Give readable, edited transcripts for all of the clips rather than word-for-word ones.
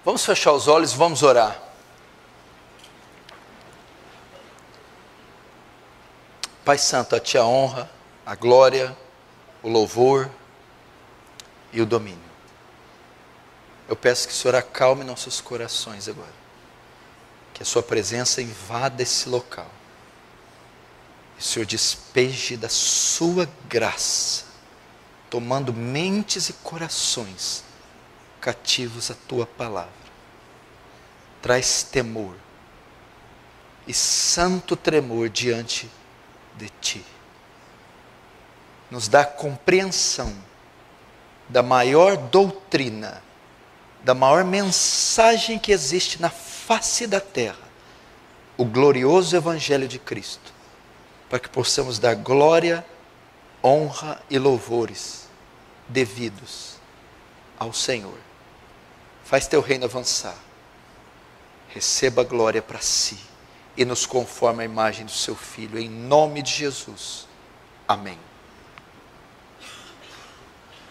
Vamos fechar os olhos e vamos orar. Pai Santo, a Ti a honra, a glória, o louvor e o domínio. Eu peço que o Senhor acalme nossos corações agora. Que a Sua presença invada esse local. E o Senhor despeje da Sua graça, tomando mentes e corações cativos à Tua palavra. Traz temor e santo tremor diante de Ti. Nos dá compreensão da maior doutrina, da maior mensagem que existe na face da terra, o glorioso Evangelho de Cristo, para que possamos dar glória, honra e louvores devidos ao Senhor. Faz Teu reino avançar, receba a glória para Si e nos conforme a imagem do Seu Filho, em nome de Jesus, amém.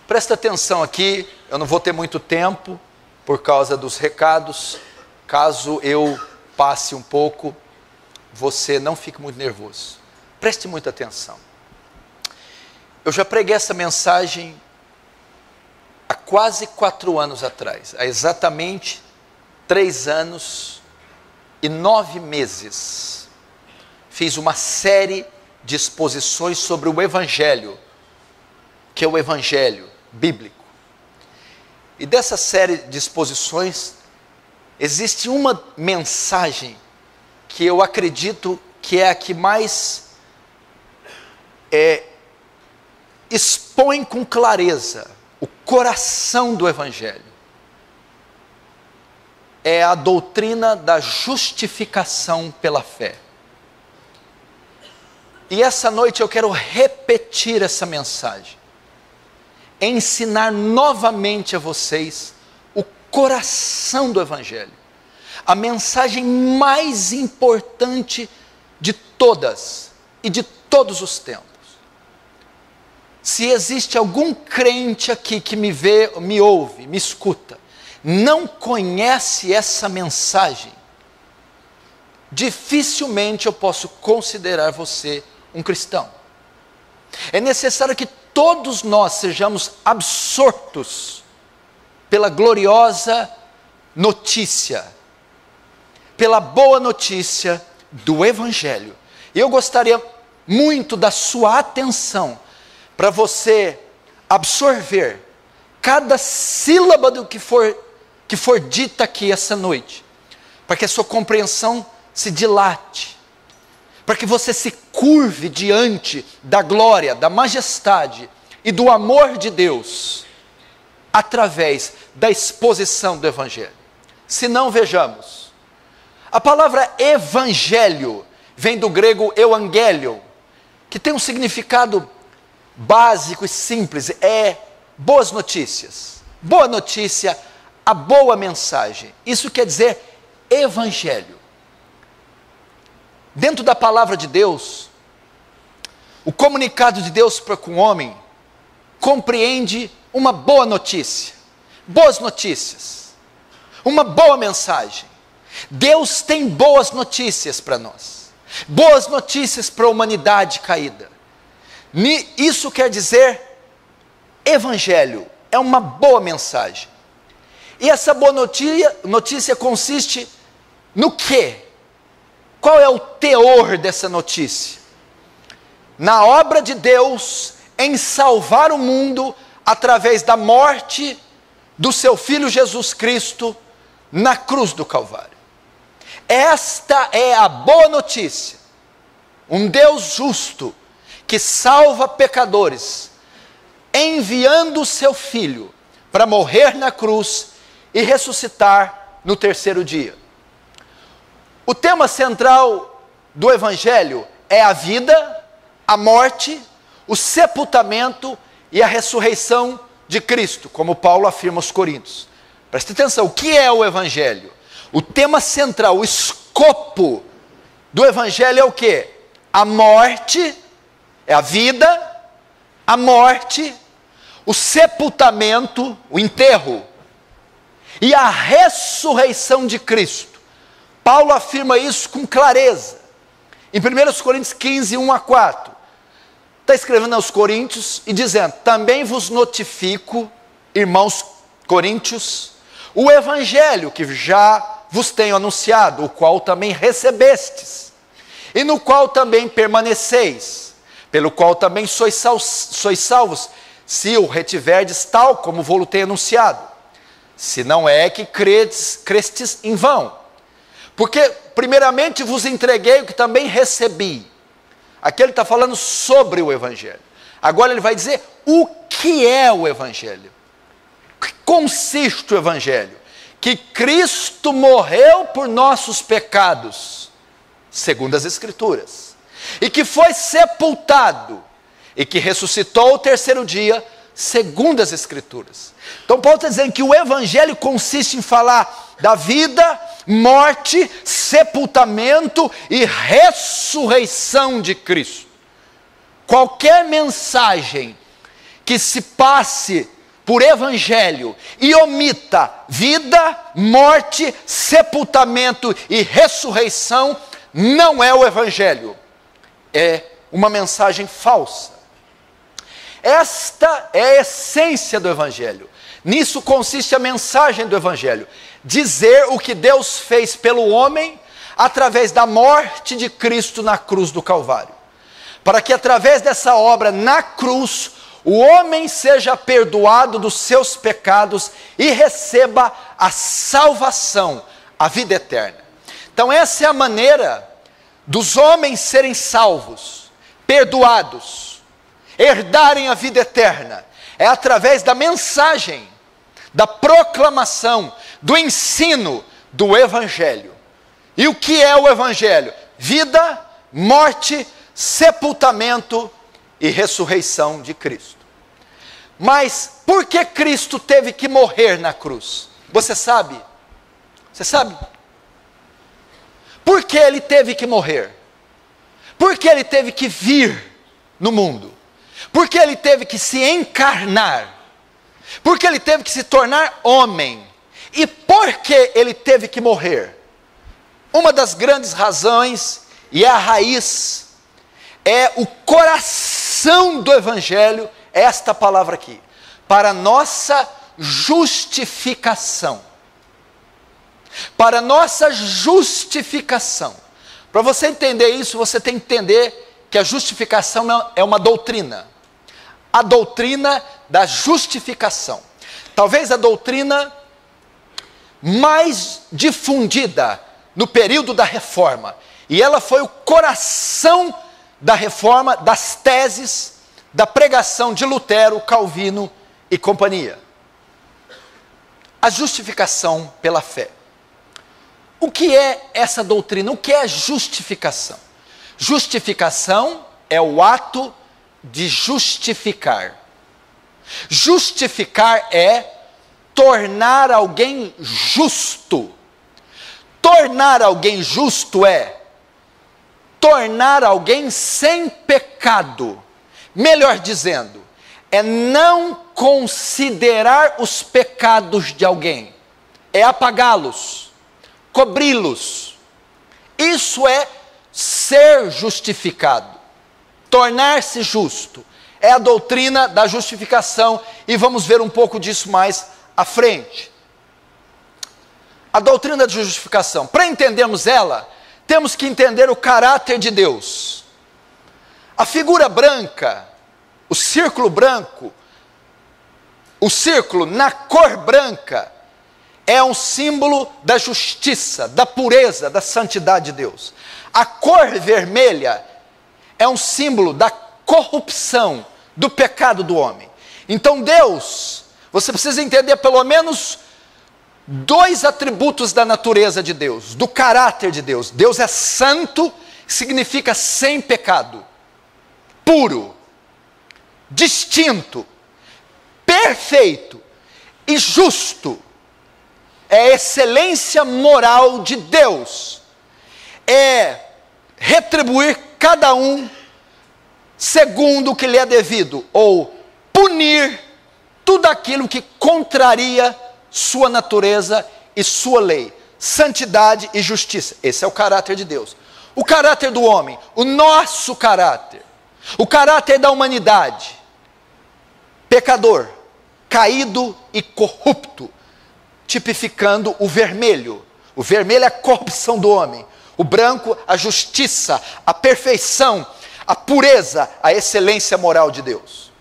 Presta atenção aqui, eu não vou ter muito tempo, por causa dos recados. Caso eu passe um pouco, você não fique muito nervoso. Preste muita atenção. Eu já preguei essa mensagem há quase 4 anos atrás. Há exatamente 3 anos e 9 meses. Fiz uma série de exposições sobre o Evangelho, que é o Evangelho bíblico. E dessa série de exposições, existe uma mensagem que eu acredito que é a que mais expõe com clareza o coração do Evangelho. É a doutrina da justificação pela fé. E essa noite eu quero repetir essa mensagem. Ensinar novamente a vocês o coração do Evangelho. A mensagem mais importante de todas e de todos os tempos. Se existe algum crente aqui que me vê, me ouve, me escuta, não conhece essa mensagem, dificilmente eu posso considerar você um cristão. É necessário que todos nós sejamos absortos pela gloriosa notícia, pela boa notícia do Evangelho. Eu gostaria muito da sua atenção para você absorver cada sílaba do que for dita aqui essa noite, para que a sua compreensão se dilate, para que você se curve diante da glória, da majestade e do amor de Deus, através da exposição do Evangelho. Se não, vejamos. A palavra Evangelho vem do grego euangelion, que tem um significado básico e simples, é boas notícias. Boa notícia, a boa mensagem. Isso quer dizer Evangelho. Dentro da palavra de Deus, o comunicado de Deus para com o homem compreende uma boa notícia, boas notícias, uma boa mensagem. Deus tem boas notícias para nós, boas notícias para a humanidade caída. Isso quer dizer Evangelho, é uma boa mensagem. E essa boa notícia consiste no quê? Qual é o teor dessa notícia? Na obra de Deus em salvar o mundo através da morte do seu Filho Jesus Cristo na cruz do Calvário. Esta é a boa notícia. Um Deus justo que salva pecadores, enviando o seu Filho para morrer na cruz e ressuscitar no 3º dia. O tema central do Evangelho é a vida, a morte, o sepultamento e a ressurreição de Cristo, como Paulo afirma aos Coríntios. Preste atenção, o que é o Evangelho? O tema central, o escopo do Evangelho é o quê? A morte, é a vida, a morte, o sepultamento, o enterro, e a ressurreição de Cristo. Paulo afirma isso com clareza. Em 1 Coríntios 15, 1-4. Está escrevendo aos Coríntios e dizendo: também vos notifico, irmãos coríntios, o evangelho que já vos tenho anunciado, o qual também recebestes, e no qual também permaneceis, pelo qual também sois salvos, se o retiverdes tal como vou-lo ter anunciado. Se não é que crestes em vão. Porque primeiramente vos entreguei o que também recebi. Aqui ele está falando sobre o evangelho. Agora ele vai dizer o que é o evangelho. O que consiste o evangelho? Que Cristo morreu por nossos pecados, segundo as Escrituras, e que foi sepultado, e que ressuscitou ao terceiro dia, segundo as Escrituras. Então Paulo está dizendo que o evangelho consiste em falar da vida, morte, sepultamento e ressurreição de Cristo. Qualquer mensagem que se passe por evangelho e omita vida, morte, sepultamento e ressurreição, não é o evangelho. É uma mensagem falsa. Esta é a essência do evangelho. Nisso consiste a mensagem do evangelho: dizer o que Deus fez pelo homem através da morte de Cristo na cruz do Calvário, para que através dessa obra na cruz o homem seja perdoado dos seus pecados e receba a salvação, a vida eterna. Então essa é a maneira dos homens serem salvos, perdoados, herdarem a vida eterna. É através da mensagem, da proclamação, do ensino do evangelho. E o que é o evangelho? Vida, morte, sepultamento e ressurreição de Cristo. Mas por que Cristo teve que morrer na cruz? Você sabe? Você sabe? Por que ele teve que morrer? Por que ele teve que vir no mundo? Por que ele teve que se encarnar? Por que ele teve que se tornar homem? E por que ele teve que morrer? Uma das grandes razões, e é a raiz, é o coração do evangelho, é esta palavra aqui: para nossa justificação. Para nossa justificação. Para você entender isso, você tem que entender que a justificação é uma doutrina. A doutrina da justificação. Talvez a doutrina mais difundida no período da Reforma. E ela foi o coração da Reforma, das teses, da pregação de Lutero, Calvino e companhia. A justificação pela fé. O que é essa doutrina? O que é justificação? Justificação é o ato de justificar. Justificar é tornar alguém justo. Tornar alguém justo é tornar alguém sem pecado. Melhor dizendo, é não considerar os pecados de alguém, é apagá-los, cobri-los. Isso é ser justificado, tornar-se justo. É a doutrina da justificação, e vamos ver um pouco disso mais à frente. A doutrina da justificação, para entendermos ela, temos que entender o caráter de Deus. A figura branca, o círculo branco, o círculo na cor branca, é um símbolo da justiça, da pureza, da santidade de Deus. A cor vermelha é um símbolo da corrupção, do pecado do homem. Então Deus, você precisa entender pelo menos dois atributos da natureza de Deus, do caráter de Deus. Deus é santo, significa sem pecado, puro, distinto, perfeito e justo. É a excelência moral de Deus, é retribuir cada um segundo o que lhe é devido, ou punir tudo aquilo que contraria sua natureza e sua lei. Santidade e justiça. Esse é o caráter de Deus. O caráter do homem, o nosso caráter, o caráter da humanidade, pecador, caído e corrupto, tipificando o vermelho. O vermelho é a corrupção do homem, o branco a justiça, a perfeição, a pureza, a excelência moral de Deus.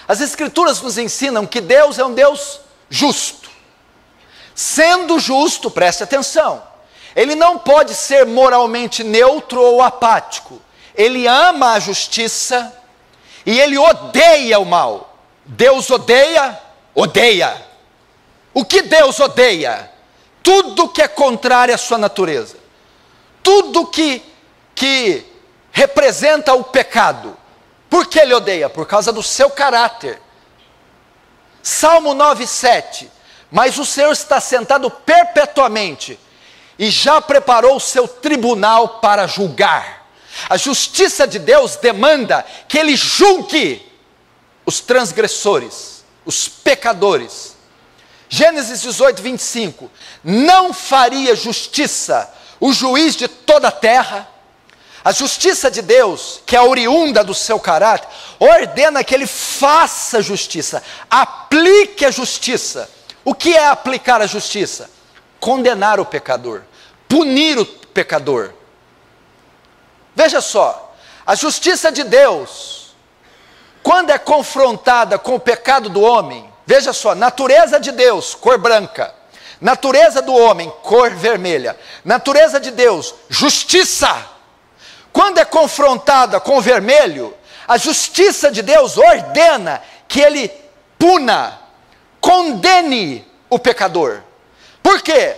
As Escrituras nos ensinam que Deus é um Deus justo. Sendo justo, preste atenção, Ele não pode ser moralmente neutro ou apático. Ele ama a justiça e Ele odeia o mal. Deus odeia? Odeia. O que Deus odeia? Tudo que é contrário à sua natureza. Tudo que representa o pecado. Por que Ele odeia? Por causa do seu caráter. Salmo 9:7. Mas o Senhor está sentado perpetuamente e já preparou o seu tribunal para julgar. A justiça de Deus demanda que Ele julgue os transgressores, os pecadores. Gênesis 18:25. Não faria justiça o juiz de toda a terra? A justiça de Deus, que é oriunda do seu caráter, ordena que Ele faça justiça, aplique a justiça. O que é aplicar a justiça? Condenar o pecador, punir o pecador. Veja só, a justiça de Deus, quando é confrontada com o pecado do homem, veja só, natureza de Deus, cor branca, natureza do homem, cor vermelha, natureza de Deus, justiça. Quando é confrontada com o vermelho, a justiça de Deus ordena que Ele puna, condene o pecador. Por quê?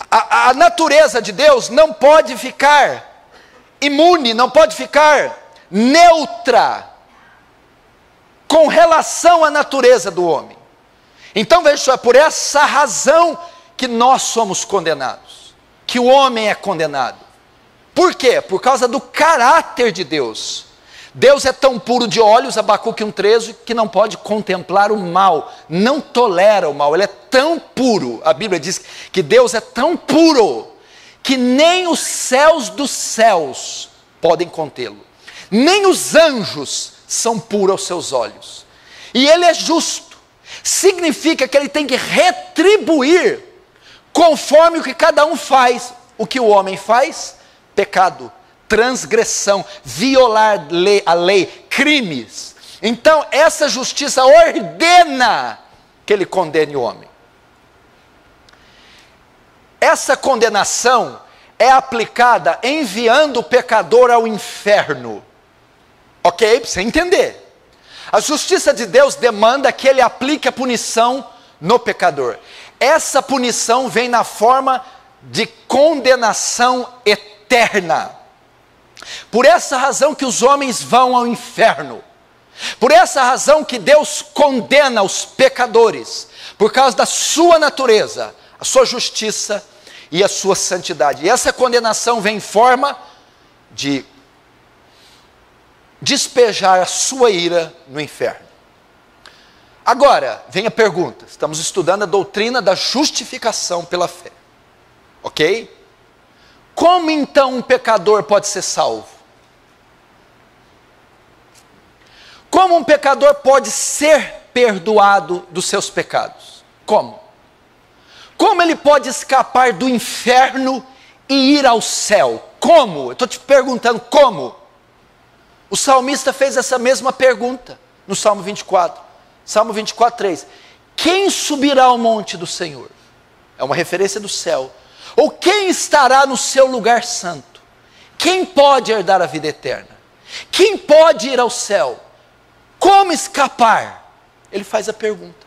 A natureza de Deus não pode ficar imune, não pode ficar neutra com relação à natureza do homem. Então veja só, é por essa razão que nós somos condenados, que o homem é condenado. Por quê? Por causa do caráter de Deus. Deus é tão puro de olhos, Abacuque 1:13, que não pode contemplar o mal, não tolera o mal. Ele é tão puro, a Bíblia diz que Deus é tão puro, que nem os céus dos céus podem contê-lo. Nem os anjos são puros aos seus olhos. E Ele é justo. Significa que Ele tem que retribuir conforme o que cada um faz. O que o homem faz? Pecado, transgressão, violar a lei, crimes. Então essa justiça ordena que Ele condene o homem. Essa condenação é aplicada enviando o pecador ao inferno. Ok? Para você entender. A justiça de Deus demanda que Ele aplique a punição no pecador. Essa punição vem na forma de condenação eterna. Por essa razão que os homens vão ao inferno. Por essa razão que Deus condena os pecadores. Por causa da sua natureza, a sua justiça e a sua santidade. E essa condenação vem em forma de despejar a sua ira no inferno. Agora, vem a pergunta. Estamos estudando a doutrina da justificação pela fé. Ok? Como então um pecador pode ser salvo? Como um pecador pode ser perdoado dos seus pecados? Como? Como ele pode escapar do inferno e ir ao céu? Como? Eu estou te perguntando como. O salmista fez essa mesma pergunta no Salmo 24. Salmo 24:3. Quem subirá ao monte do Senhor? É uma referência do céu. Ou quem estará no seu lugar santo? Quem pode herdar a vida eterna? Quem pode ir ao céu? Como escapar? Ele faz a pergunta.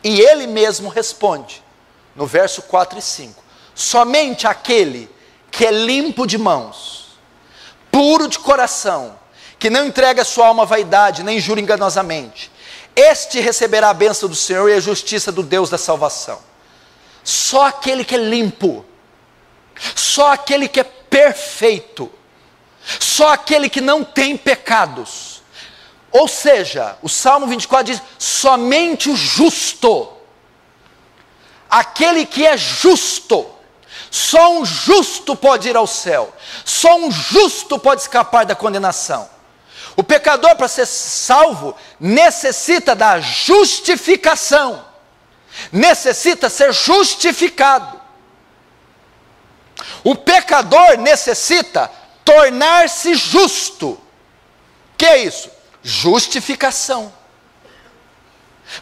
E ele mesmo responde, no verso 4 e 5. Somente aquele que é limpo de mãos, puro de coração, que não entrega sua alma à vaidade, nem jura enganosamente, este receberá a bênção do Senhor e a justiça do Deus da salvação. Só aquele que é limpo, só aquele que é perfeito, só aquele que não tem pecados, Ou seja, o Salmo 24 diz: somente o justo, aquele que é justo, só um justo pode ir ao céu, só um justo pode escapar da condenação. O pecador, para ser salvo, necessita da justificação, necessita ser justificado. O pecador necessita tornar-se justo. O que é isso? Justificação.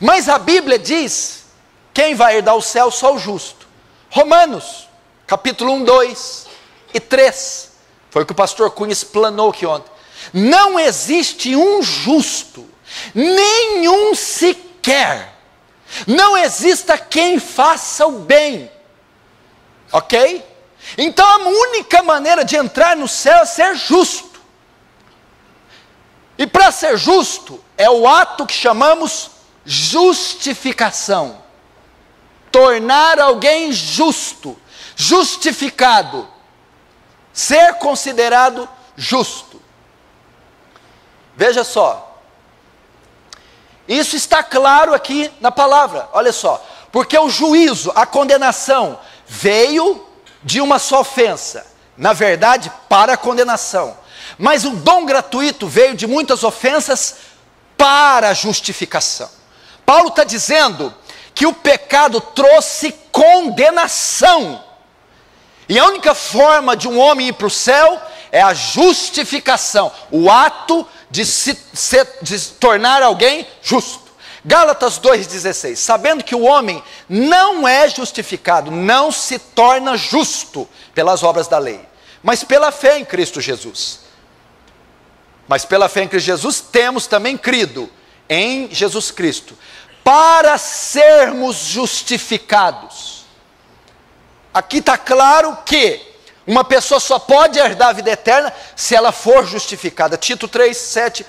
Mas a Bíblia diz: quem vai herdar o céu? Só o justo. Romanos, capítulo 1, 2 e 3. Foi o que o pastor Cunha explanou aqui ontem. Não existe um justo, nenhum sequer. Não exista quem faça o bem. Ok? Então a única maneira de entrar no céu é ser justo. E para ser justo, é o ato que chamamos justificação. Tornar alguém justo, justificado, ser considerado justo. Veja só, isso está claro aqui na palavra, olha só, porque o juízo, a condenação, veio de uma só ofensa, na verdade, para a condenação, mas o dom gratuito veio de muitas ofensas para a justificação. Paulo está dizendo que o pecado trouxe condenação, e a única forma de um homem ir para o céu é a justificação, o ato de se tornar alguém justo. Gálatas 2,16, sabendo que o homem não é justificado, não se torna justo pelas obras da lei, mas pela fé em Cristo Jesus. Mas pela fé em Cristo Jesus temos também crido em Jesus Cristo, para sermos justificados. Aqui está claro que uma pessoa só pode herdar a vida eterna se ela for justificada. Tito 3, 7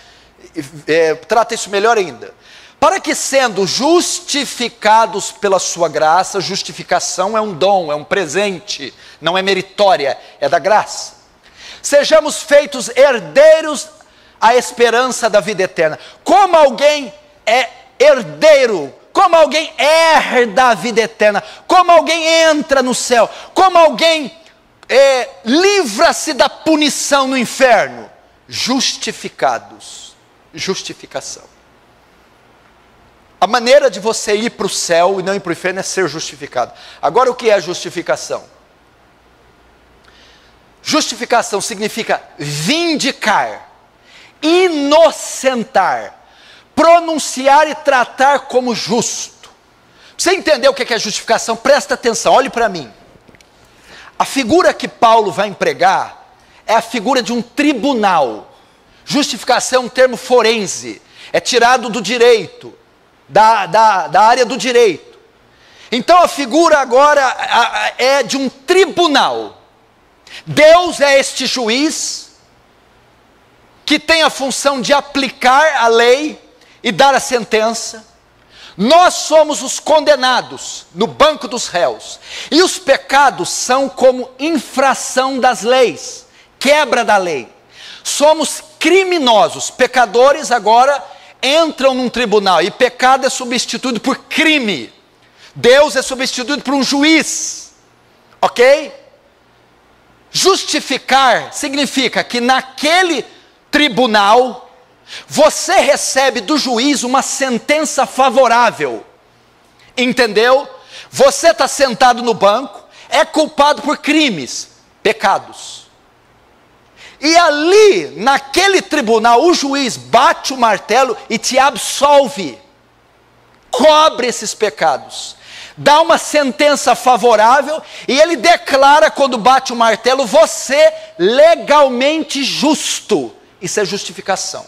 trata isso melhor ainda. Para que, sendo justificados pela sua graça, justificação é um dom, é um presente, não é meritória, é da graça, sejamos feitos herdeiros à esperança da vida eterna. Como alguém é herdeiro, como alguém herda a vida eterna, como alguém entra no céu, como alguém livra-se da punição no inferno? Justificados. Justificação. A maneira de você ir para o céu e não ir para o inferno é ser justificado. Agora, o que é justificação? Justificação significa vindicar, inocentar, pronunciar e tratar como justo. Você entendeu o que é justificação? Presta atenção, olhe para mim. A figura que Paulo vai empregar é a figura de um tribunal. Justificação é um termo forense, é tirado do direito, da área do direito. Então a figura agora é de um tribunal. Deus é este juiz que tem a função de aplicar a lei e dar a sentença. Nós somos os condenados no banco dos réus, e os pecados são como infração das leis, quebra da lei. Somos criminosos, pecadores agora entram num tribunal, e pecado é substituído por crime, Deus é substituído por um juiz, ok? Justificar significa que naquele tribunal você recebe do juiz uma sentença favorável, entendeu? Você está sentado no banco, é culpado por crimes, pecados, e ali, naquele tribunal, o juiz bate o martelo e te absolve, cobre esses pecados, dá uma sentença favorável, e ele declara, quando bate o martelo, você legalmente justo. Isso é justificação.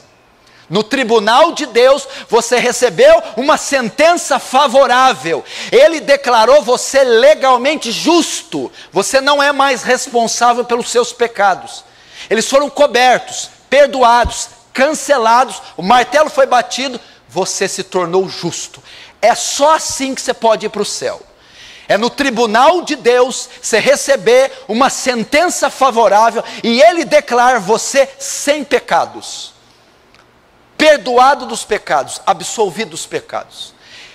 No tribunal de Deus, você recebeu uma sentença favorável, ele declarou você legalmente justo, você não é mais responsável pelos seus pecados, eles foram cobertos, perdoados, cancelados, o martelo foi batido, você se tornou justo. É só assim que você pode ir para o céu, é no tribunal de Deus, você receber uma sentença favorável, e ele declara você sem pecados. perdoado dos pecados, absolvido dos pecados.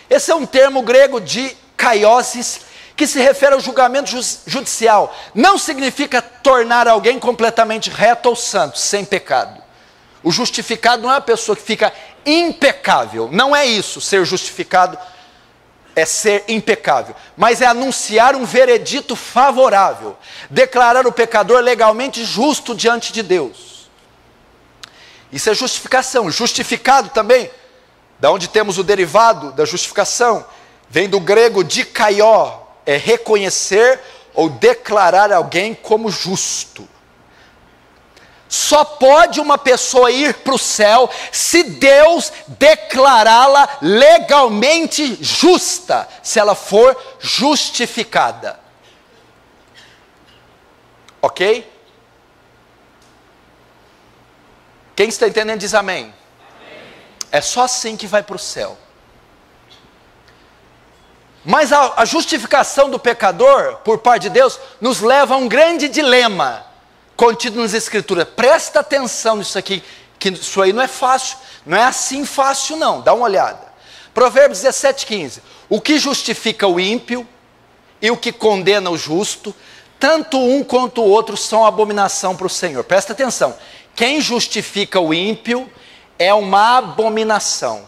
Esse é um termo grego de kaiosis, que se refere ao julgamento judicial. Não significa tornar alguém completamente reto ou santo, sem pecado. O justificado não é uma pessoa que fica impecável, não é isso, ser justificado é ser impecável, mas é anunciar um veredito favorável, declarar o pecador legalmente justo diante de Deus. Isso é justificação. Justificado também, da onde temos o derivado da justificação, vem do grego dikaió, é reconhecer ou declarar alguém como justo. Só pode uma pessoa ir para o céu se Deus declará-la legalmente justa, se ela for justificada. Ok? Quem está entendendo diz amém. É só assim que vai para o céu. Mas a justificação do pecador, por parte de Deus, nos leva a um grande dilema, contido nas Escrituras. Presta atenção nisso aqui, que isso aí não é fácil, não é assim fácil não, dá uma olhada. Provérbios 17:15, o que justifica o ímpio e o que condena o justo, tanto um quanto o outro são abominação para o Senhor. Presta atenção, quem justifica o ímpio é uma abominação.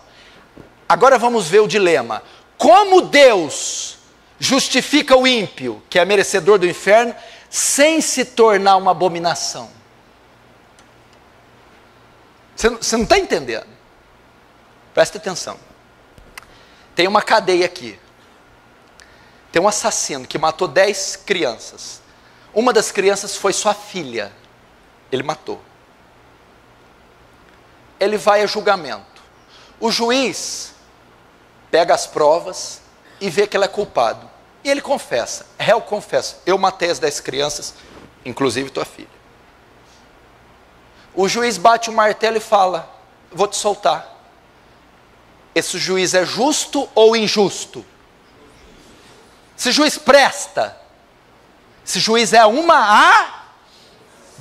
Agora vamos ver o dilema. Como Deus justifica o ímpio, que é merecedor do inferno, sem se tornar uma abominação? Você não está entendendo? Presta atenção. Tem uma cadeia aqui. Tem um assassino que matou 10 crianças. Uma das crianças foi sua filha. Ele matou. Ele vai a julgamento. O juiz pega as provas e vê que ele é culpado. E ele confessa, réu confessa, eu matei as 10 crianças, inclusive tua filha. O juiz bate o martelo e fala, vou te soltar. Esse juiz é justo ou injusto? Esse juiz presta? Esse juiz é uma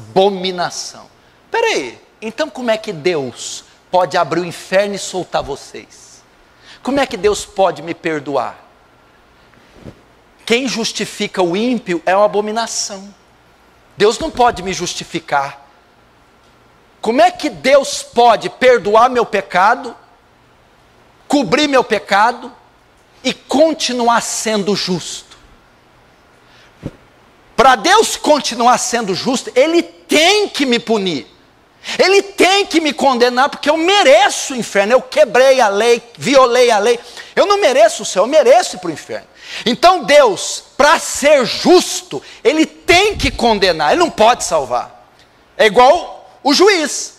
abominação. Espera aí, então como é que Deus pode abrir o inferno e soltar vocês? Como é que Deus pode me perdoar? Quem justifica o ímpio é uma abominação. Deus não pode me justificar. Como é que Deus pode perdoar meu pecado, cobrir meu pecado e continuar sendo justo? Para Deus continuar sendo justo, Ele tem que me punir. Ele tem que me condenar, porque eu mereço o inferno. Eu quebrei a lei, violei a lei. Eu não mereço o céu, eu mereço ir para o inferno. Então Deus, para ser justo, Ele tem que condenar, Ele não pode salvar. É igual o juiz.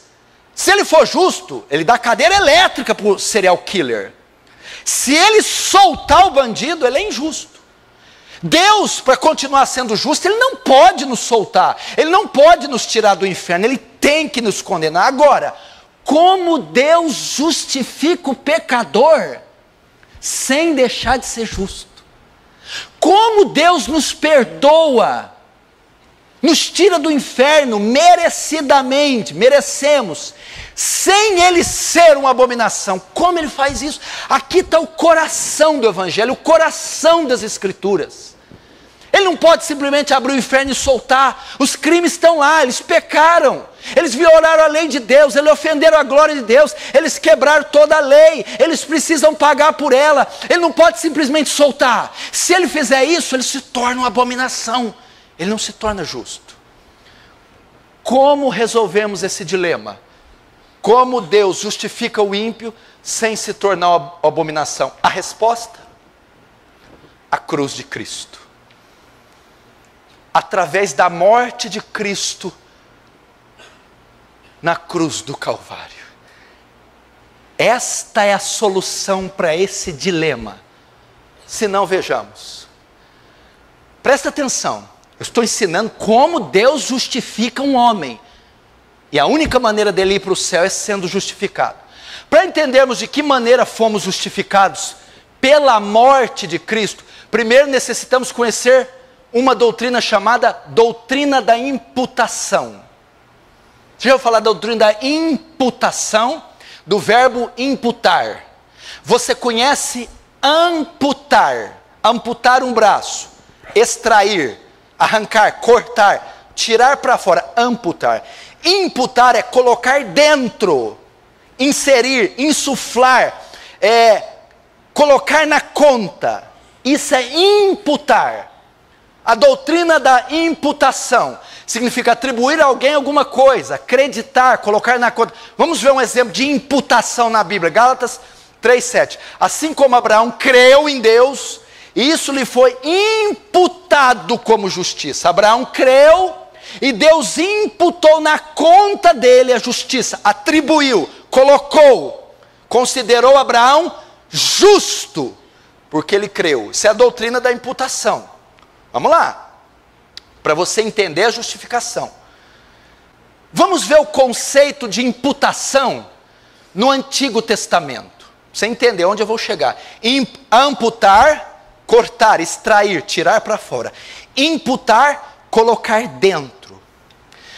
Se ele for justo, ele dá cadeira elétrica para o serial killer. Se ele soltar o bandido, ele é injusto. Deus, para continuar sendo justo, Ele não pode nos soltar, Ele não pode nos tirar do inferno, Ele tem que nos condenar. Agora, como Deus justifica o pecador sem deixar de ser justo? Como Deus nos perdoa, nos tira do inferno merecidamente, merecemos, sem Ele ser uma abominação? Como Ele faz isso? Aqui está o coração do Evangelho, o coração das Escrituras. Ele não pode simplesmente abrir o inferno e soltar. Os crimes estão lá, eles pecaram, eles violaram a lei de Deus, eles ofenderam a glória de Deus, eles quebraram toda a lei, eles precisam pagar por ela. Ele não pode simplesmente soltar. Se Ele fizer isso, Ele se torna uma abominação, Ele não se torna justo. Como resolvemos esse dilema? Como Deus justifica o ímpio sem se tornar uma abominação? A resposta? A cruz de Cristo. Através da morte de Cristo na cruz do Calvário. Esta é a solução para esse dilema. Se não, vejamos. Presta atenção. Eu estou ensinando como Deus justifica um homem. E a única maneira dele ir para o céu é sendo justificado. Para entendermos de que maneira fomos justificados pela morte de Cristo, primeiro necessitamos conhecer uma doutrina chamada doutrina da imputação. Você já ouviu falar da doutrina da imputação? do verbo imputar. Você conhece amputar? Amputar um braço, extrair, arrancar, cortar, tirar para fora, amputar. Imputar é colocar dentro, inserir, insuflar, colocar na conta. Isso é imputar. A doutrina da imputação significa atribuir a alguém alguma coisa, acreditar, colocar na conta. Vamos ver um exemplo de imputação na Bíblia, Gálatas 3:7. Assim como Abraão creu em Deus, isso lhe foi imputado como justiça. Abraão creu e Deus imputou na conta dele a justiça, atribuiu, colocou, considerou Abraão justo, porque ele creu. Isso é a doutrina da imputação. Vamos lá, para você entender a justificação. Vamos ver o conceito de imputação no Antigo Testamento. Você entender onde eu vou chegar. Amputar, cortar, extrair, tirar para fora. Imputar, colocar dentro.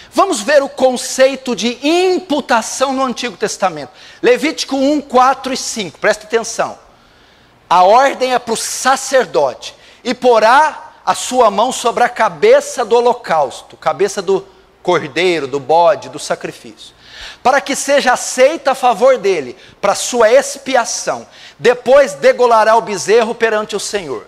Vamos ver o conceito de imputação no Antigo Testamento. Levítico 1, 4 e 5, presta atenção. A ordem é para o sacerdote. E porá a sua mão sobre a cabeça do holocausto, cabeça do cordeiro, do bode, do sacrifício, para que seja aceita a favor dele, para sua expiação. Depois degolará o bezerro perante o Senhor.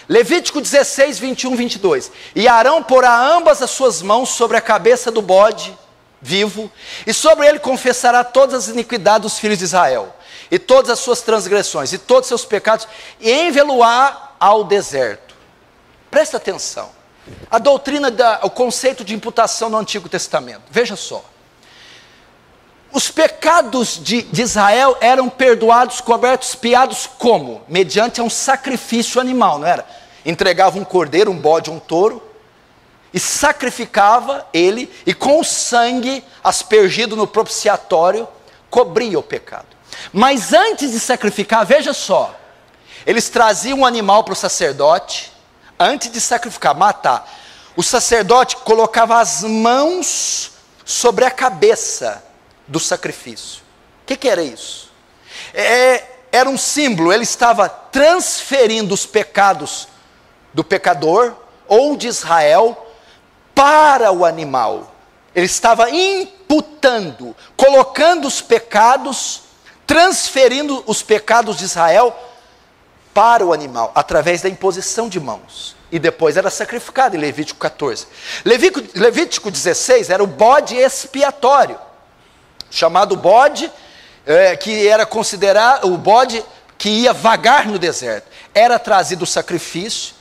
Levítico 16, 21, 22. E Arão porá ambas as suas mãos sobre a cabeça do bode vivo, e sobre ele confessará todas as iniquidades dos filhos de Israel, e todas as suas transgressões, e todos os seus pecados, e enviá-lo-á ao deserto. Presta atenção, a doutrina, o conceito de imputação no Antigo Testamento, veja só, os pecados de Israel eram perdoados, cobertos, expiados como? Mediante um sacrifício animal, não era? Entregava um cordeiro, um bode, um touro, e sacrificava ele, e com o sangue aspergido no propiciatório, cobria o pecado. Mas antes de sacrificar, veja só, eles traziam um animal para o sacerdote. Antes de sacrificar, matar, o sacerdote colocava as mãos sobre a cabeça do sacrifício. O que era isso? Era um símbolo, ele estava transferindo os pecados do pecador ou de Israel para o animal. Ele estava imputando, colocando os pecados, transferindo os pecados de Israel para o animal, através da imposição de mãos. E depois era sacrificado em Levítico 14. Levítico 16 era o bode expiatório, chamado bode, que era considerado o bode que ia vagar no deserto. Era trazido o sacrifício,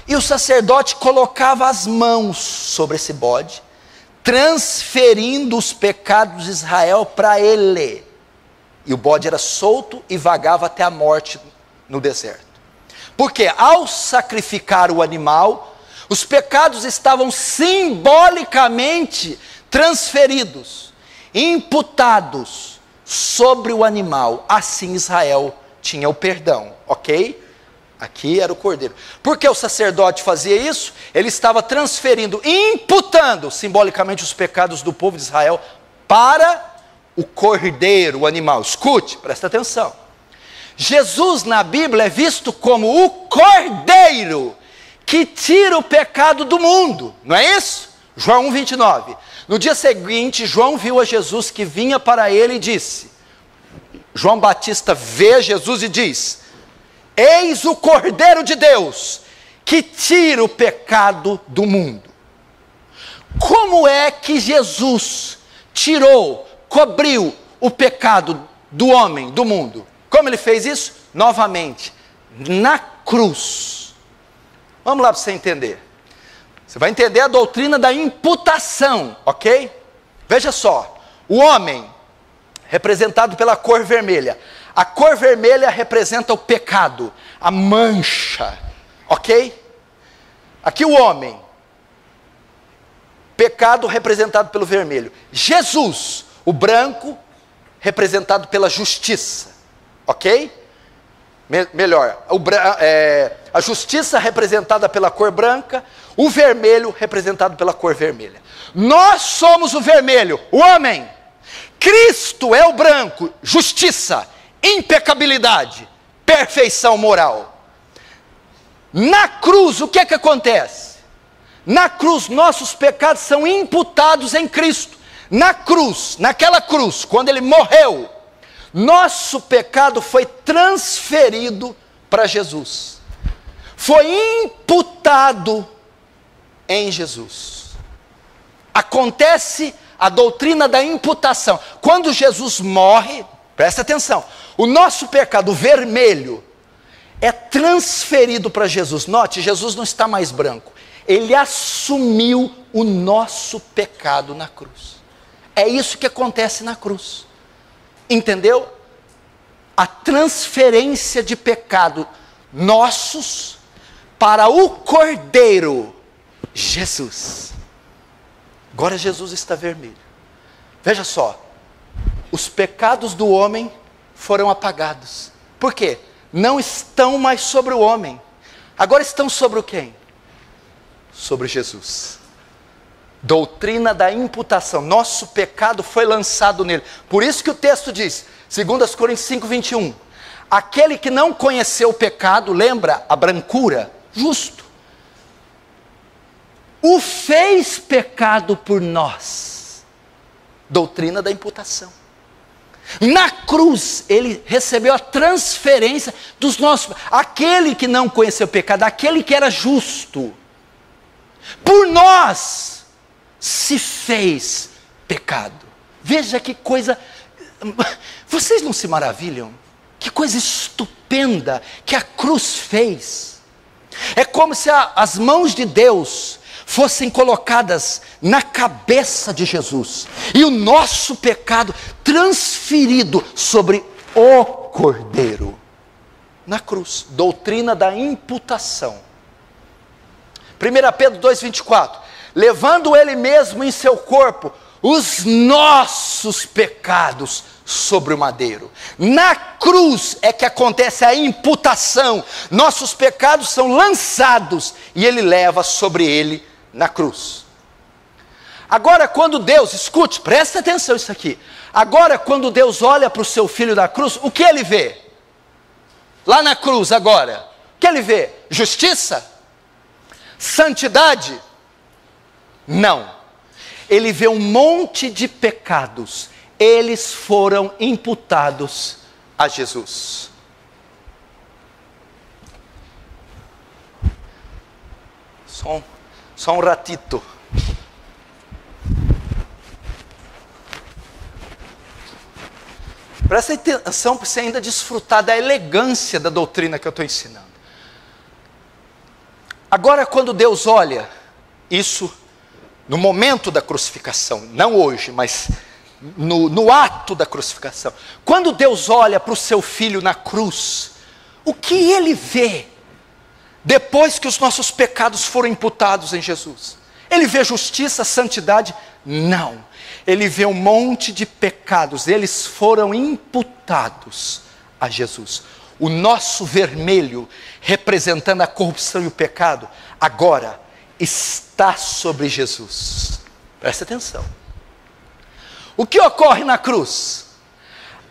e o sacerdote colocava as mãos sobre esse bode, transferindo os pecados de Israel para ele. E o bode era solto e vagava até a morte no deserto. Porque ao sacrificar o animal, os pecados estavam simbolicamente transferidos, imputados sobre o animal. Assim Israel tinha o perdão, ok? Aqui era o cordeiro. Por que o sacerdote fazia isso? Ele estava transferindo, imputando simbolicamente os pecados do povo de Israel para o cordeiro, o animal. Escute, presta atenção. Jesus na Bíblia é visto como o cordeiro que tira o pecado do mundo, não é isso? João 1:29. No dia seguinte, João viu a Jesus que vinha para ele e disse, João Batista vê Jesus e diz, eis o Cordeiro de Deus que tira o pecado do mundo. Como é que Jesus tirou, cobriu o pecado do homem, do mundo? Como ele fez isso? Novamente, na cruz. Vamos lá para você entender. Você vai entender a doutrina da imputação, ok? Veja só, o homem, representado pela cor vermelha. A cor vermelha representa o pecado, a mancha, ok? Aqui o homem, pecado representado pelo vermelho. Jesus, o branco, representado pela justiça. Ok? Melhor, a justiça representada pela cor branca, o vermelho representado pela cor vermelha. Nós somos o vermelho, o homem, Cristo é o branco, justiça, impecabilidade, perfeição moral. Na cruz, o que é que acontece? Na cruz, nossos pecados são imputados em Cristo. Na cruz, naquela cruz, quando Ele morreu, nosso pecado foi transferido para Jesus. Foi imputado em Jesus. Acontece a doutrina da imputação. Quando Jesus morre, presta atenção, o nosso pecado, o vermelho, é transferido para Jesus. Note, Jesus não está mais branco. Ele assumiu o nosso pecado na cruz. É isso que acontece na cruz. Entendeu? A transferência de pecado nossos para o Cordeiro Jesus. Agora Jesus está vermelho. Veja só, os pecados do homem foram apagados. Por quê? Não estão mais sobre o homem. Agora estão sobre o quem? Sobre Jesus. Doutrina da imputação. Nosso pecado foi lançado nele. Por isso que o texto diz, 2 Coríntios 5, 21. Aquele que não conheceu o pecado, lembra a brancura? Justo. O fez pecado por nós. Doutrina da imputação. Na cruz, ele recebeu a transferência dos nossos... Aquele que não conheceu o pecado, aquele que era justo, por nós, se fez pecado. Veja que coisa... Vocês não se maravilham? Que coisa estupenda que a cruz fez. É como se as mãos de Deus fossem colocadas na cabeça de Jesus, e o nosso pecado transferido sobre o Cordeiro, na cruz. Doutrina da imputação. 1 Pedro 2,24, levando ele mesmo em seu corpo os nossos pecados sobre o madeiro. Na cruz é que acontece a imputação. Nossos pecados são lançados e ele leva sobre ele na cruz. Agora quando Deus, escute, presta atenção isso aqui. Agora quando Deus olha para o seu filho na cruz, o que ele vê? Lá na cruz agora, o que ele vê? Justiça? Santidade? Não. Ele vê um monte de pecados. Eles foram imputados a Jesus. Só um ratito. Presta atenção para você ainda desfrutar da elegância da doutrina que eu estou ensinando. Agora quando Deus olha isso no momento da crucificação, não hoje, mas no ato da crucificação, quando Deus olha para o seu filho na cruz, o que ele vê depois que os nossos pecados foram imputados em Jesus? Ele vê justiça, santidade? Não. Ele vê um monte de pecados, eles foram imputados a Jesus. O nosso vermelho, representando a corrupção e o pecado, agora está sobre Jesus. Presta atenção. O que ocorre na cruz?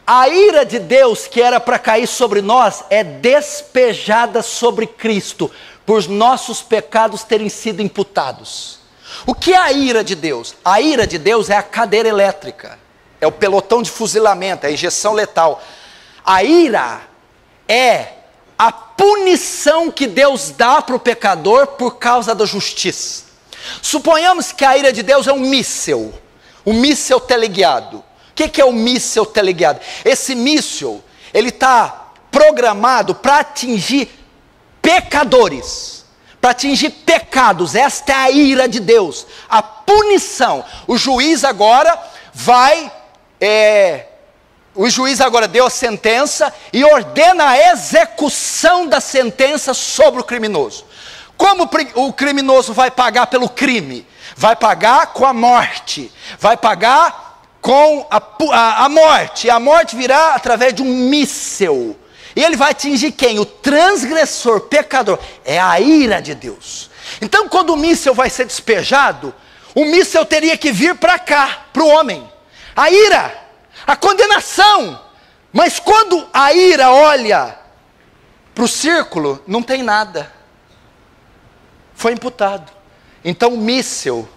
A ira de Deus que era para cair sobre nós é despejada sobre Cristo, por nossos pecados terem sido imputados. O que é a ira de Deus? A ira de Deus é a cadeira elétrica, é o pelotão de fuzilamento, é a injeção letal. A ira é a punição que Deus dá para o pecador por causa da justiça. Suponhamos que a ira de Deus é um míssil teleguiado. O que é o míssil teleguiado? Esse míssil, ele está programado para atingir pecadores, para atingir pecados. Esta é a ira de Deus, a punição. O juiz agora deu a sentença e ordena a execução da sentença sobre o criminoso. Como o criminoso vai pagar pelo crime? Vai pagar com a morte, vai pagar com a morte, e a morte virá através de um míssil, e ele vai atingir quem? O transgressor, pecador. É a ira de Deus. Então quando o míssil vai ser despejado, o míssil teria que vir para cá, para o homem. A ira a condenação. Mas quando a ira olha para o círculo, não tem nada. Foi imputado. Então o míssil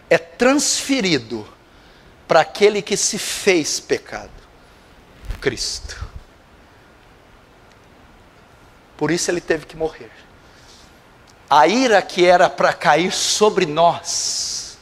é transferido para aquele que se fez pecado, Cristo. Por isso ele teve que morrer. A ira que era para cair sobre nós,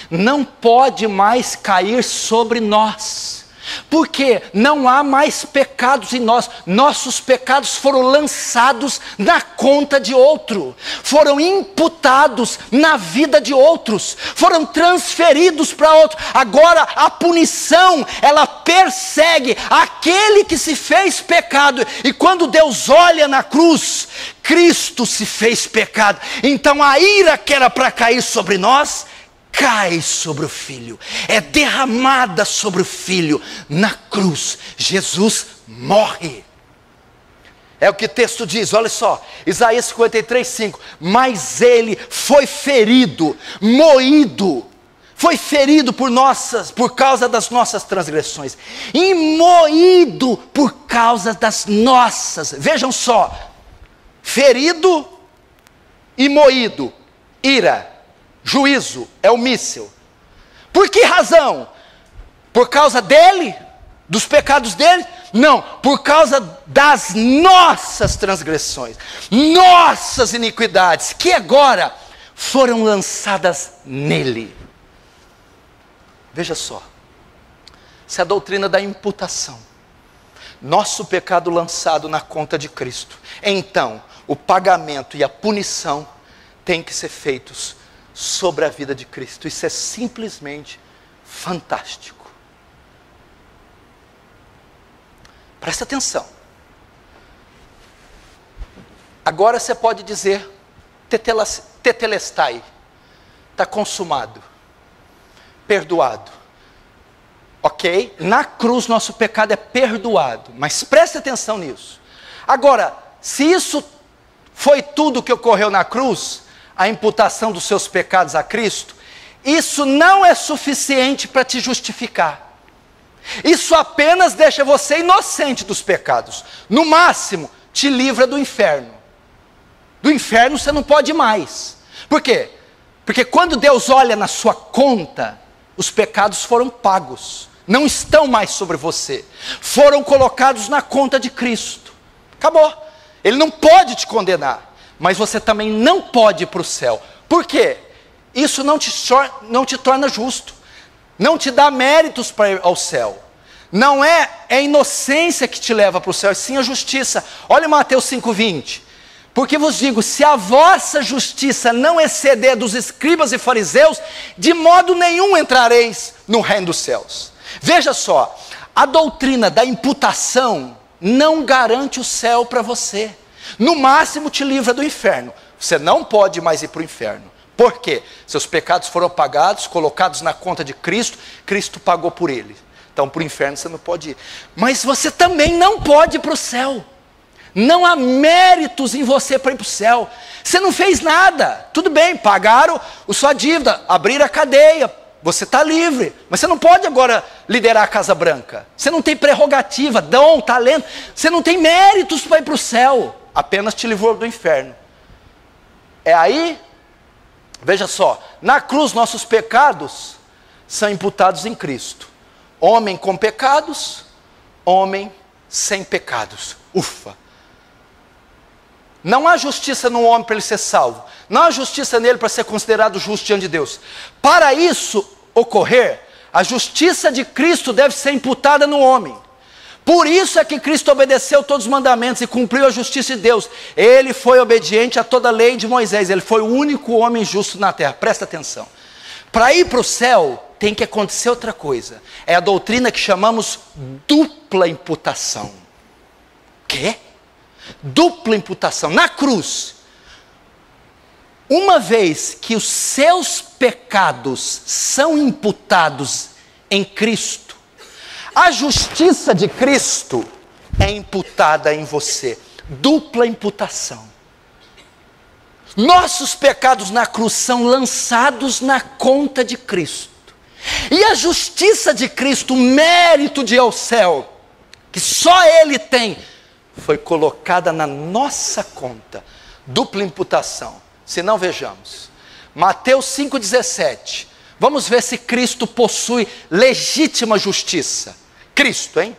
não pode mais cair sobre nós. Porque não há mais pecados em nós. Nossos pecados foram lançados na conta de outro. Foram imputados na vida de outros. Foram transferidos para outro. Agora a punição, ela persegue aquele que se fez pecado. E quando Deus olha na cruz, Cristo se fez pecado. Então a ira que era para cair sobre nós, cai sobre o Filho, é derramada sobre o Filho na cruz. Jesus morre. É o que o texto diz, olha só, Isaías 53, 5. Mas ele foi ferido, moído, foi ferido por causa das nossas transgressões, e moído por causa das nossas. Vejam só, ferido e moído, ira, juízo, é o míssil. Por que razão? Por causa dele? Dos pecados dele? Não, por causa das nossas transgressões, nossas iniquidades, que agora foram lançadas nele. Veja só, essa é a doutrina da imputação. Nosso pecado lançado na conta de Cristo. Então, o pagamento e a punição têm que ser feitos sobre a vida de Cristo. Isso é simplesmente fantástico. Presta atenção. Agora você pode dizer, tetelestai, está consumado, perdoado. Ok? Na cruz nosso pecado é perdoado, mas presta atenção nisso. Agora, se isso foi tudo que ocorreu na cruz, a imputação dos seus pecados a Cristo, isso não é suficiente para te justificar. Isso apenas deixa você inocente dos pecados. No máximo, te livra do inferno. Do inferno você não pode mais. Por quê? Porque quando Deus olha na sua conta, os pecados foram pagos. Não estão mais sobre você. Foram colocados na conta de Cristo. Acabou. Ele não pode te condenar. Mas você também não pode ir para o céu. Por quê? Isso não te torna justo. Não te dá méritos para ir ao céu. Não é a inocência que te leva para o céu, é sim a justiça. Olha Mateus 5,20. Porque vos digo, se a vossa justiça não exceder dos escribas e fariseus, de modo nenhum entrareis no reino dos céus. Veja só, a doutrina da imputação não garante o céu para você. No máximo te livra do inferno. Você não pode mais ir para o inferno. Por quê? Seus pecados foram pagados, colocados na conta de Cristo. Cristo pagou por ele. Então para o inferno você não pode ir. Mas você também não pode ir para o céu. Não há méritos em você para ir para o céu. Você não fez nada. Tudo bem, pagaram a sua dívida, abriram a cadeia. Você está livre. Mas você não pode agora liderar a Casa Branca. Você não tem prerrogativa, dom, talento. Você não tem méritos para ir para o céu. Apenas te livrou do inferno. É aí, veja só, na cruz nossos pecados são imputados em Cristo. Homem com pecados, homem sem pecados. Ufa! Não há justiça no homem para ele ser salvo. Não há justiça nele para ser considerado justo diante de Deus. Para isso ocorrer, a justiça de Cristo deve ser imputada no homem. Por isso é que Cristo obedeceu todos os mandamentos e cumpriu a justiça de Deus. Ele foi obediente a toda a lei de Moisés. Ele foi o único homem justo na terra. Presta atenção. Para ir para o céu, tem que acontecer outra coisa. É a doutrina que chamamos dupla imputação. Quê? Dupla imputação. Na cruz, uma vez que os seus pecados são imputados em Cristo, a justiça de Cristo é imputada em você. Dupla imputação. Nossos pecados na cruz são lançados na conta de Cristo. E a justiça de Cristo, o mérito de ir ao céu, que só Ele tem, foi colocada na nossa conta. Dupla imputação. Se não, vejamos. Mateus 5,17. Vamos ver se Cristo possui legítima justiça. Cristo, hein?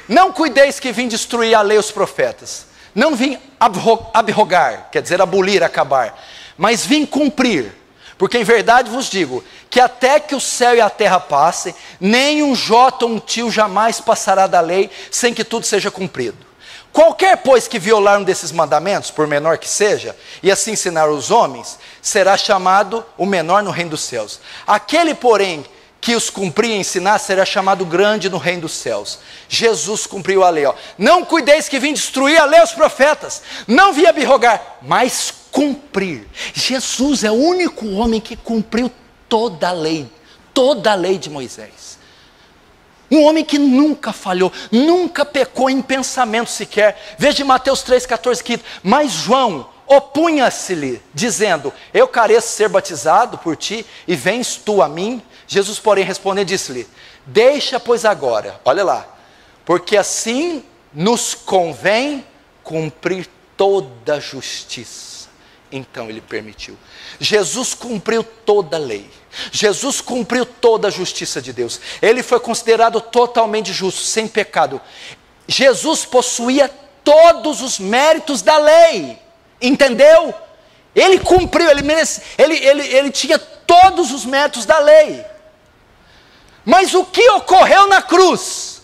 Não cuideis que vim destruir a lei e os profetas. Não vim abrogar, quer dizer abolir, acabar. Mas vim cumprir. Porque em verdade vos digo, que até que o céu e a terra passem, nem um jota ou um tio jamais passará da lei, sem que tudo seja cumprido. Qualquer, pois, que violar um desses mandamentos, por menor que seja, e assim ensinar os homens, será chamado o menor no reino dos céus. Aquele, porém, que os cumprir e ensinar, será chamado grande no reino dos céus. Jesus cumpriu a lei. Ó. Não cuideis que vim destruir a lei e os profetas. Não vim abrogar, mas cumprir. Jesus é o único homem que cumpriu toda a lei de Moisés. Um homem que nunca falhou, nunca pecou em pensamento sequer. Veja em Mateus 3,14 que, mas João opunha-se-lhe, dizendo, eu careço ser batizado por ti, e vens tu a mim? Jesus, porém, respondeu e disse-lhe, deixa, pois agora, olha lá, porque assim nos convém cumprir toda a justiça. Então ele permitiu. Jesus cumpriu toda a lei. Jesus cumpriu toda a justiça de Deus. Ele foi considerado totalmente justo, sem pecado. Jesus possuía todos os méritos da lei. Entendeu? Ele cumpriu, ele tinha todos os méritos da lei. Mas o que ocorreu na cruz?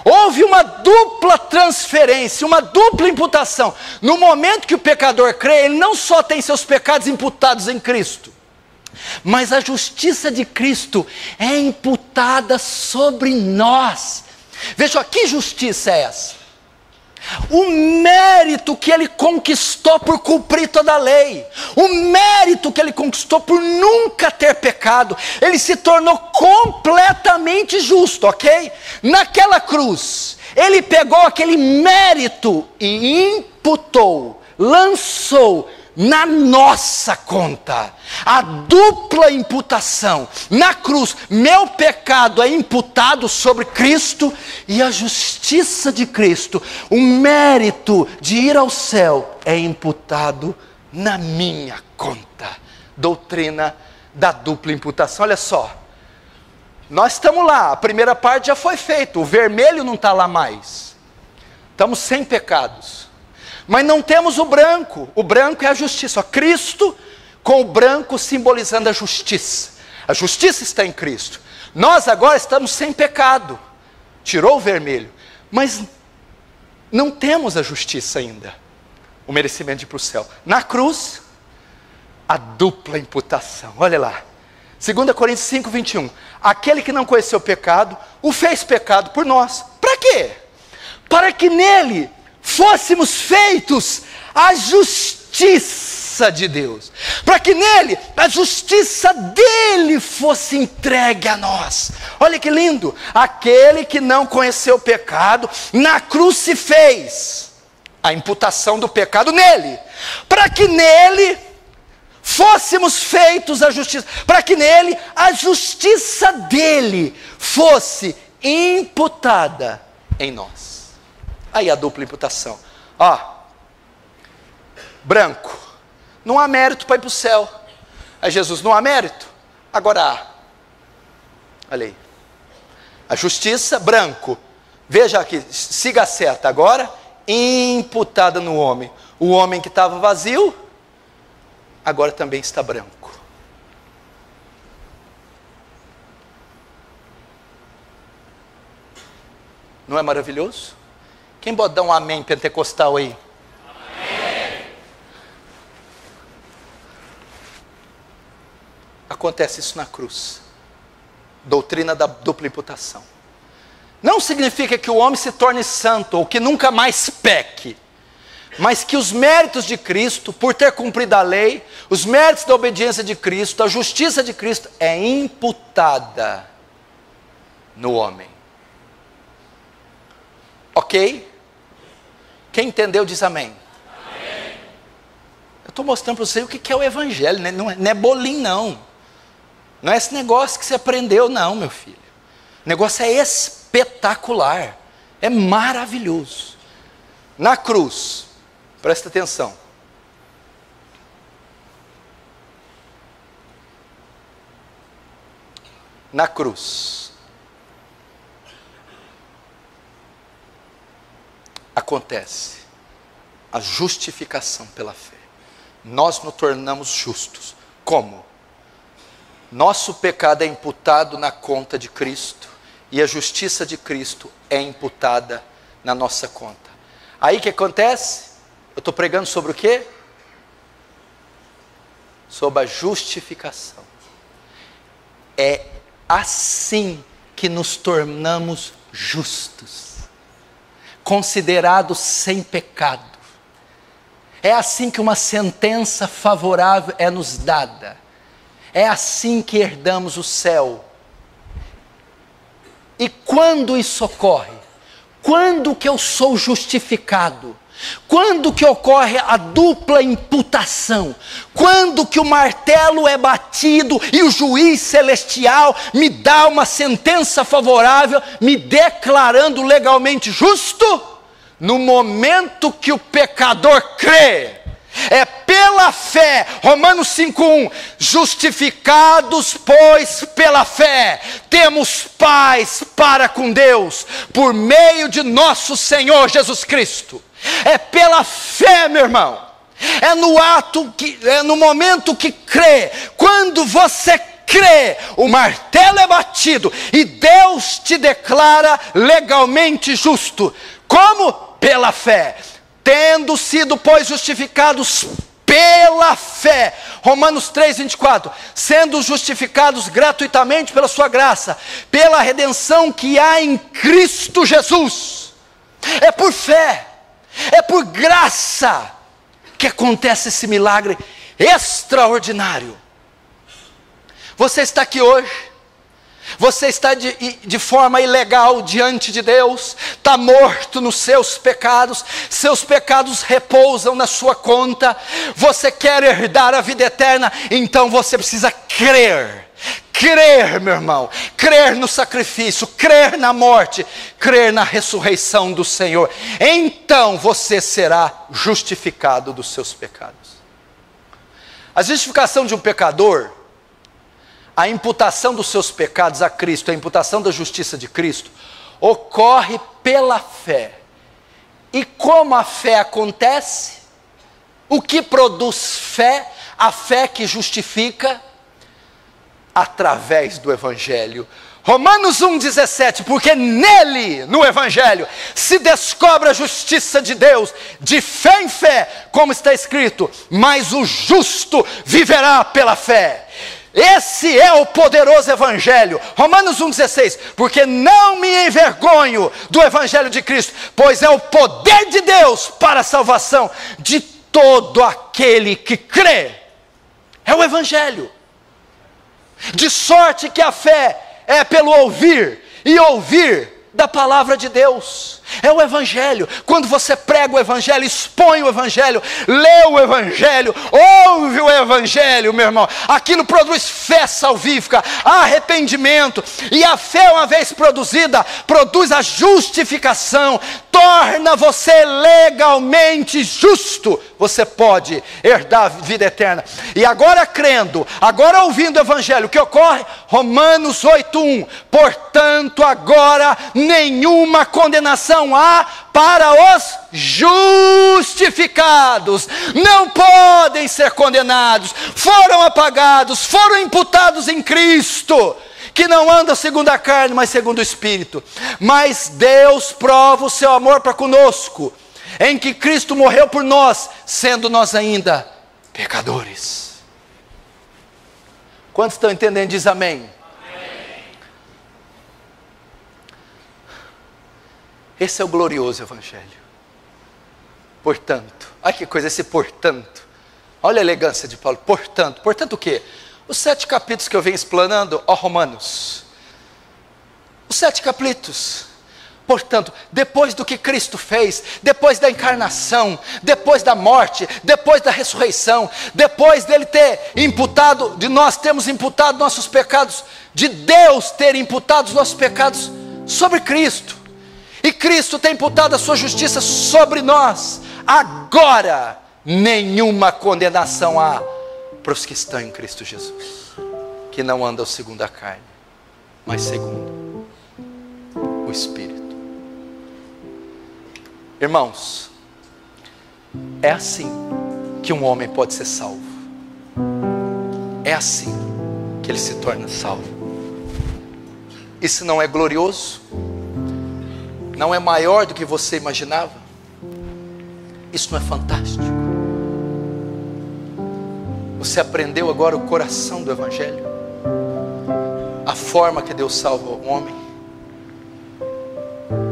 Houve uma dupla transferência, uma dupla imputação. No momento que o pecador crê, ele não só tem seus pecados imputados em Cristo, mas a justiça de Cristo é imputada sobre nós. Veja, que justiça é essa? O mérito que ele conquistou por cumprir toda a lei, o mérito que ele conquistou por nunca ter pecado, ele se tornou completamente justo, ok? Naquela cruz, ele pegou aquele mérito e imputou, lançou na nossa conta, a dupla imputação, na cruz, meu pecado é imputado sobre Cristo, e a justiça de Cristo, o mérito de ir ao céu, é imputado na minha conta. Doutrina da dupla imputação. Olha só, nós estamos lá, a primeira parte já foi feita, o vermelho não está lá mais, estamos sem pecados. Mas não temos o branco é a justiça. Ó, Cristo com o branco simbolizando a justiça. A justiça está em Cristo. Nós agora estamos sem pecado. Tirou o vermelho. Mas não temos a justiça ainda. O merecimento de ir para o céu. Na cruz, a dupla imputação. Olha lá. 2 Coríntios 5, 21. Aquele que não conheceu o pecado, o fez pecado por nós. Para quê? Para que nele fôssemos feitos a justiça de Deus, para que nele a justiça dele fosse entregue a nós. Olha que lindo, aquele que não conheceu o pecado, na cruz se fez a imputação do pecado nele, para que nele fôssemos feitos a justiça, para que nele a justiça dele fosse imputada em nós. Aí a dupla imputação. Ó, branco, não há mérito para ir para o céu. Aí Jesus, não há mérito? Agora há. Olha aí. A justiça, branco. Veja aqui, siga a seta. Agora, imputada no homem. O homem que estava vazio, agora também está branco. Não é maravilhoso? Quem pode dar um amém pentecostal aí? Amém. Acontece isso na cruz. Doutrina da dupla imputação. Não significa que o homem se torne santo ou que nunca mais peque, mas que os méritos de Cristo, por ter cumprido a lei, os méritos da obediência de Cristo, a justiça de Cristo é imputada no homem. Ok? Quem entendeu diz amém. Amém. Eu estou mostrando para você o que é o evangelho, não é bolinho não. Não é esse negócio que você aprendeu, não, meu filho. O negócio é espetacular. É maravilhoso. Na cruz, presta atenção. Na cruz, acontece a justificação pela fé. Nós nos tornamos justos. Como? Nosso pecado é imputado na conta de Cristo e a justiça de Cristo é imputada na nossa conta. Aí o que acontece? Eu estou pregando sobre o quê? Sobre a justificação. É assim que nos tornamos justos, considerados sem pecado. É assim que uma sentença favorável é nos dada. É assim que herdamos o céu. E quando isso ocorre? Quando que eu sou justificado? Quando que ocorre a dupla imputação? Quando que o martelo é batido e o juiz celestial me dá uma sentença favorável, me declarando legalmente justo? No momento que o pecador crê. É pela fé, Romanos 5:1, justificados, pois, pela fé, temos paz para com Deus, por meio de nosso Senhor Jesus Cristo. É pela fé, meu irmão. É no momento que crê. Quando você crê, o martelo é batido e Deus te declara legalmente justo. Como? Pela fé. Tendo sido, pois, justificados pela fé. Romanos 3:24. Sendo justificados gratuitamente pela sua graça, pela redenção que há em Cristo Jesus. É por fé, é por graça que acontece esse milagre extraordinário. Você está aqui hoje. Você está de forma ilegal diante de Deus, está morto nos seus pecados repousam na sua conta, você quer herdar a vida eterna, então você precisa crer, meu irmão, crer no sacrifício, crer na morte, crer na ressurreição do Senhor, então você será justificado dos seus pecados. A justificação de um pecador, a imputação dos seus pecados a Cristo, a imputação da justiça de Cristo, ocorre pela fé. E como a fé acontece? O que produz fé? A fé que justifica? Através do Evangelho. Romanos 1,17, porque nele, no Evangelho, se descobre a justiça de Deus, de fé em fé, como está escrito, mas o justo viverá pela fé. Esse é o poderoso Evangelho. Romanos 1,16, porque não me envergonho do Evangelho de Cristo, pois é o poder de Deus para a salvação de todo aquele que crê. É o Evangelho. De sorte que a fé é pelo ouvir, e ouvir da palavra de Deus. É o Evangelho. Quando você prega o Evangelho, expõe o Evangelho, lê o Evangelho, ouve o Evangelho, meu irmão, aquilo produz fé salvífica, arrependimento, e a fé, uma vez produzida, produz a justificação, torna você legalmente justo. Você pode herdar a vida eterna. E agora crendo, agora ouvindo o Evangelho, o que ocorre? Romanos 8:1, portanto agora nenhuma condenação há para os justificados. Não podem ser condenados, foram apagados, foram imputados em Cristo, que não anda segundo a carne, mas segundo o Espírito. Mas Deus prova o seu amor para conosco, em que Cristo morreu por nós, sendo nós ainda pecadores. Quantos estão entendendo? Diz amém. Esse é o glorioso Evangelho. Portanto, olha que coisa esse portanto. Olha a elegância de Paulo. Portanto o quê? Os 7 capítulos que eu venho explanando, Romanos. Os 7 capítulos. Portanto, depois do que Cristo fez, depois da encarnação, depois da morte, depois da ressurreição, depois dele ter imputado, de nós termos imputado nossos pecados, de Deus ter imputado os nossos pecados sobre Cristo, e Cristo tem imputado a sua justiça sobre nós, agora nenhuma condenação há para os que estão em Cristo Jesus, que não andam segundo a carne, mas segundo o Espírito. Irmãos, é assim que um homem pode ser salvo. É assim que ele se torna salvo. Isso não é glorioso? Não é maior do que você imaginava? Isso não é fantástico? Você aprendeu agora o coração do Evangelho? A forma que Deus salva o homem?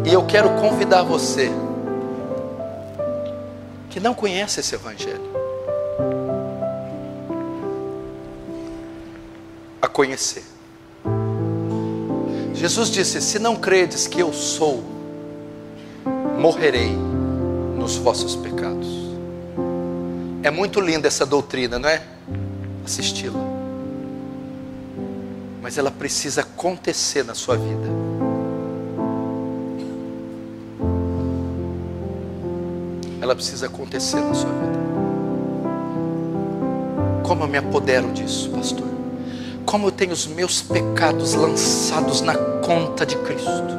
E eu quero convidar você que não conhece esse Evangelho a conhecer. Jesus disse: se não credes que eu sou, morrerei nos vossos pecados. É muito linda essa doutrina, não é? Assisti-la, mas ela precisa acontecer na sua vida. Ela precisa acontecer na sua vida. Como eu me apodero disso, pastor? Como eu tenho os meus pecados lançados na conta de Cristo?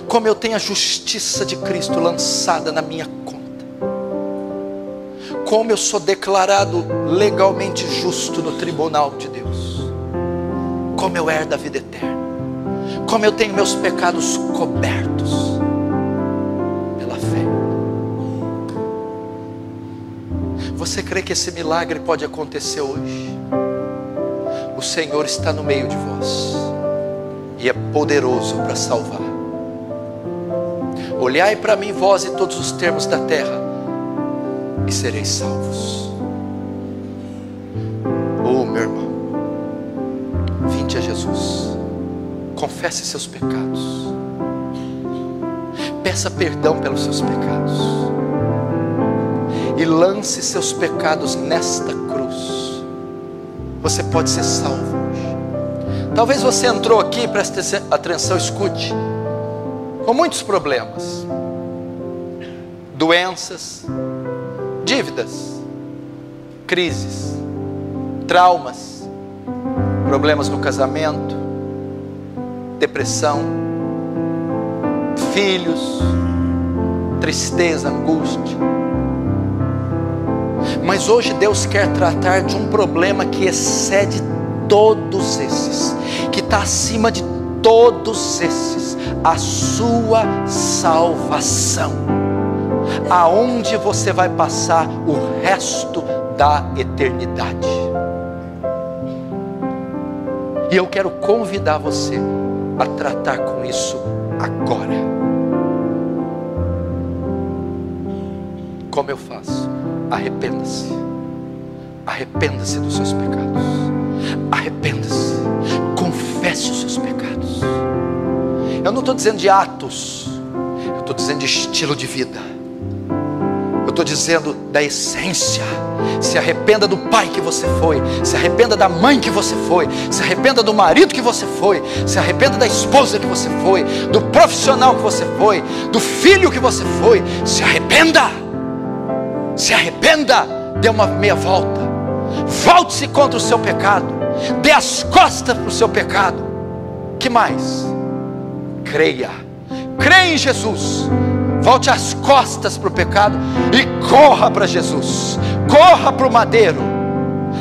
Como eu tenho a justiça de Cristo lançada na minha conta? Como eu sou declarado legalmente justo no tribunal de Deus? Como eu herdo a vida eterna? Como eu tenho meus pecados cobertos pela fé? Você crê que esse milagre pode acontecer hoje? O Senhor está no meio de vós e é poderoso para salvar. Olhai para mim, vós e todos os termos da terra, e sereis salvos. Oh, meu irmão, vinde a Jesus, confesse seus pecados, peça perdão pelos seus pecados e lance seus pecados nesta cruz. Você pode ser salvo hoje. Talvez você entrou aqui, preste atenção, escute, com muitos problemas, doenças, dívidas, crises, traumas, problemas no casamento, depressão, filhos, tristeza, angústia. Mas hoje Deus quer tratar de um problema que excede todos esses, que está acima de todos esses, a sua salvação, aonde você vai passar o resto da eternidade. E eu quero convidar você a tratar com isso agora. Como eu faço? Arrependa-se. Arrependa-se dos seus pecados. Arrependa-se. Confesse os seus pecados. Eu não estou dizendo de atos, eu estou dizendo de estilo de vida. Eu estou dizendo da essência. Se arrependa do pai que você foi, se arrependa da mãe que você foi, se arrependa do marido que você foi, se arrependa da esposa que você foi, do profissional que você foi, do filho que você foi. Se arrependa. Se arrependa, dê uma meia volta, volte-se contra o seu pecado, dê as costas para o seu pecado. Que mais? Creia em Jesus, volte as costas para o pecado e corra para Jesus, corra para o madeiro,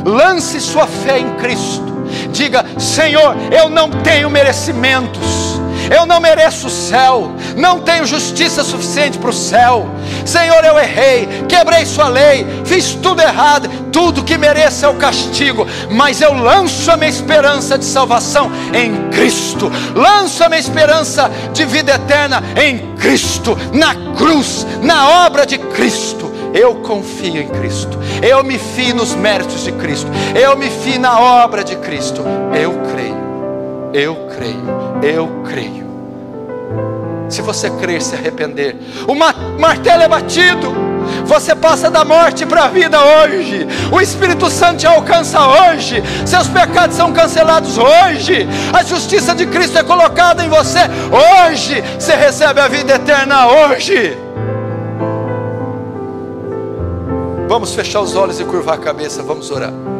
lance sua fé em Cristo, diga: Senhor, eu não tenho merecimentos, eu não mereço o céu, não tenho justiça suficiente para o céu. Senhor, eu errei, quebrei sua lei, fiz tudo errado, tudo que mereço é o castigo, mas eu lanço a minha esperança de salvação em Cristo, lanço a minha esperança de vida eterna em Cristo, na cruz, na obra de Cristo. Eu confio em Cristo, eu me fio nos méritos de Cristo, eu me fio na obra de Cristo. Eu creio, eu creio, eu creio. Se você crer, se arrepender, o martelo é batido, você passa da morte para a vida hoje. O Espírito Santo te alcança hoje. Seus pecados são cancelados hoje. A justiça de Cristo é colocada em você hoje. Você recebe a vida eterna hoje. Vamos fechar os olhos e curvar a cabeça, vamos orar.